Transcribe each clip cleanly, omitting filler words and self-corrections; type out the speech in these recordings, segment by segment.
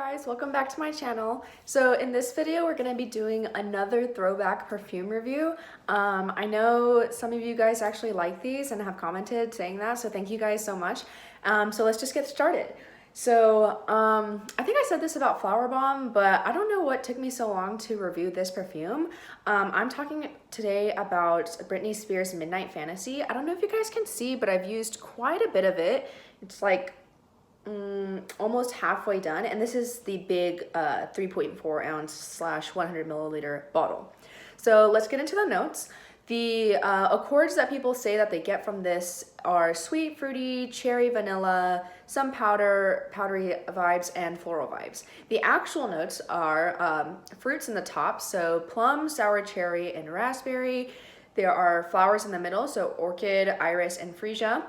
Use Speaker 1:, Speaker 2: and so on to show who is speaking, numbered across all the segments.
Speaker 1: Guys, welcome back to my channel. So in this video we're going to be doing another throwback perfume review. I know some of you guys actually like these and have commented saying that, so thank you guys so much. So let's just get started. So I think I said this about Flower Bomb, but I don't know what took me so long to review this perfume. I'm talking today about Britney Spears Midnight Fantasy. I don't know if you guys can see, but I've used quite a bit of it. It's like almost halfway done, and this is the big 3.4 ounce / 100 milliliter bottle. So let's get into the notes. The accords that people say that they get from this are sweet, fruity, cherry, vanilla, some powdery vibes, and floral vibes. The actual notes are fruits in the top, so plum, sour cherry, and raspberry. There are flowers in the middle, so orchid, iris, and freesia.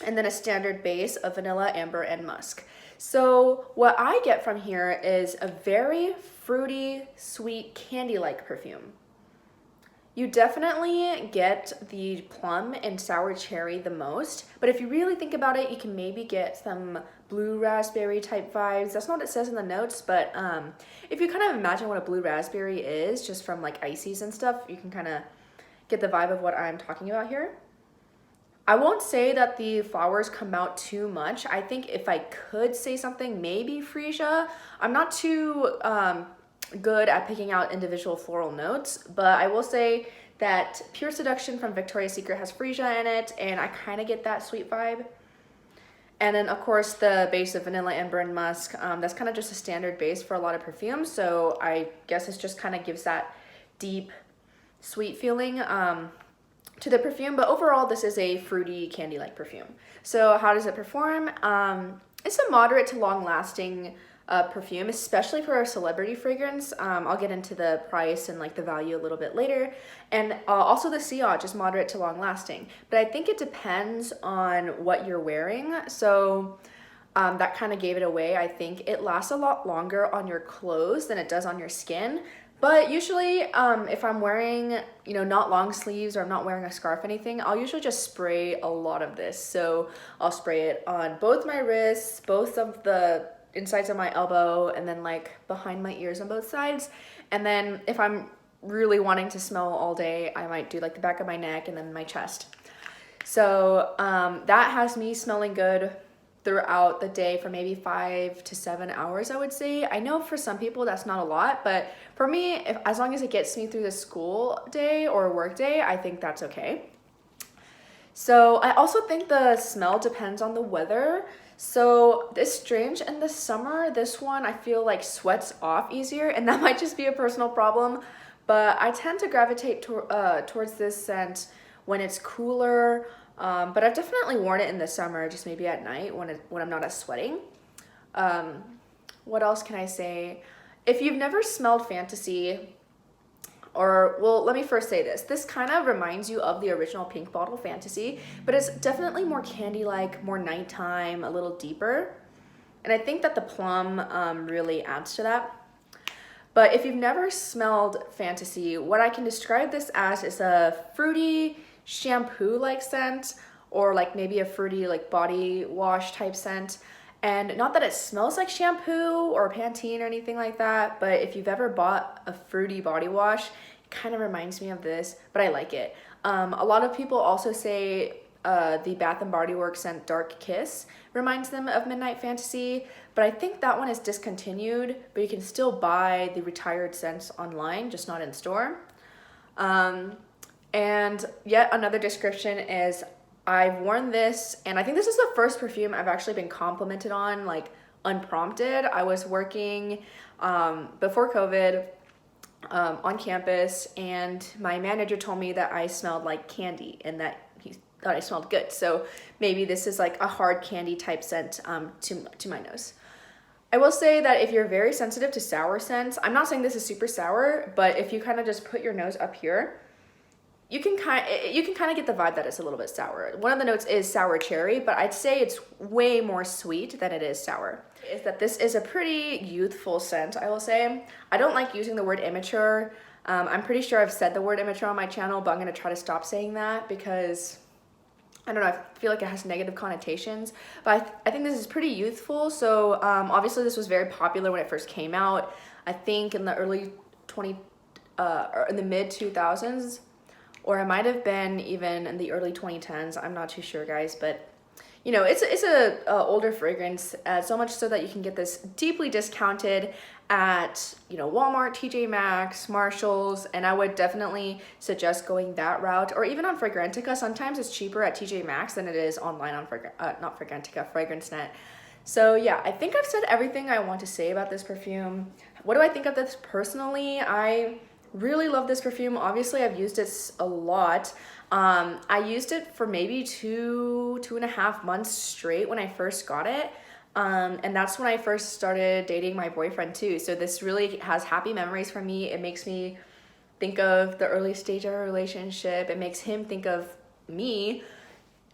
Speaker 1: And then a standard base of vanilla, amber, and musk. So what I get from here is a very fruity, sweet, candy-like perfume. You definitely get the plum and sour cherry the most, but if you really think about it, you can maybe get some blue raspberry type vibes. That's not what it says in the notes, but if you kind of imagine what a blue raspberry is, just from like ices and stuff, you can kind of get the vibe of what I'm talking about here. I won't say that the flowers come out too much. I think if I could say something, maybe freesia. I'm not too good at picking out individual floral notes, but I will say that Pure Seduction from Victoria's Secret has freesia in it, and I kind of get that sweet vibe. And then, of course, the base of vanilla, amber, and musk. That's kind of just a standard base for a lot of perfumes, so I guess it just kind of gives that deep, sweet feeling to the perfume, but overall this is a fruity candy-like perfume. So how does it perform? It's a moderate to long-lasting perfume, especially for a celebrity fragrance. I'll get into the price and like the value a little bit later, and also the sillage is moderate to long-lasting, but I think it depends on what you're wearing. So that kind of gave it away. I think it lasts a lot longer on your clothes than it does on your skin. But usually, if I'm wearing, not long sleeves or I'm not wearing a scarf or anything, I'll usually just spray a lot of this. So I'll spray it on both my wrists, both of the insides of my elbow, and then like behind my ears on both sides. And then if I'm really wanting to smell all day, I might do like the back of my neck and then my chest. So that has me smelling good throughout the day for maybe 5 to 7 hours, I would say. I know for some people that's not a lot, but for me, as long as it gets me through the school day or work day, I think that's okay. So I also think the smell depends on the weather. So it's strange, in the summer, this one I feel like sweats off easier, and that might just be a personal problem, but I tend to gravitate towards this scent when it's cooler. But I've definitely worn it in the summer, just maybe at night when I'm not as sweating. What else can I say? If you've never smelled Fantasy, well, let me first say this. This kind of reminds you of the original pink bottle Fantasy, but it's definitely more candy-like, more nighttime, a little deeper. And I think that the plum really adds to that. But if you've never smelled Fantasy, what I can describe this as is a fruity, shampoo-like scent, or like maybe a fruity like body wash type scent. And not that it smells like shampoo or Pantene or anything like that, but if you've ever bought a fruity body wash, it kind of reminds me of this, but I like it. A lot of people also say the Bath & Body Works scent Dark Kiss reminds them of Midnight Fantasy, but I think that one is discontinued, but you can still buy the retired scents online, just not in store. And yet another description is I've worn this, and I think this is the first perfume I've actually been complimented on, like unprompted. I was working before COVID on campus, and my manager told me that I smelled like candy and that he thought I smelled good. So maybe this is like a hard candy type scent to my nose. I will say that if you're very sensitive to sour scents, I'm not saying this is super sour, but if you kind of just put your nose up here, you can kind of get the vibe that it's a little bit sour. One of the notes is sour cherry, but I'd say it's way more sweet than it is sour. Is that this is a pretty youthful scent, I will say. I don't like using the word immature. I'm pretty sure I've said the word immature on my channel, but I'm going to try to stop saying that because I don't know, I feel like it has negative connotations, but I think this is pretty youthful. So obviously this was very popular when it first came out. I think in the early or in the mid 2000s, or it might have been even in the early 2010s. I'm not too sure, guys, but you know, it's a older fragrance, so much so that you can get this deeply discounted at, you know, Walmart, TJ Maxx, Marshalls, and I would definitely suggest going that route, or even on Fragrantica. Sometimes it's cheaper at TJ Maxx than it is online on not Fragrantica, FragranceNet. So yeah, I think I've said everything I want to say about this perfume. What do I think of this personally? I really love this perfume. Obviously, I've used it a lot. I used it for maybe two and a half months straight when I first got it. And that's when I first started dating my boyfriend too. So this really has happy memories for me. It makes me think of the early stage of our relationship. It makes him think of me,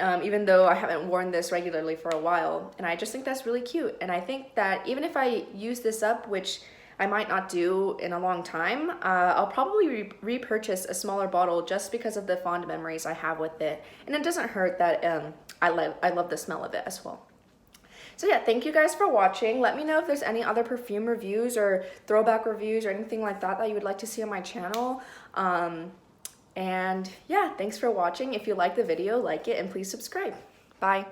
Speaker 1: even though I haven't worn this regularly for a while. And I just think that's really cute. And I think that even if I use this up, which I might not do in a long time, I'll probably repurchase a smaller bottle just because of the fond memories I have with it. And it doesn't hurt that I love the smell of it as well. So yeah, thank you guys for watching. Let me know if there's any other perfume reviews or throwback reviews or anything like that that you would like to see on my channel. And yeah, thanks for watching. If you like the video, like it and please subscribe. Bye.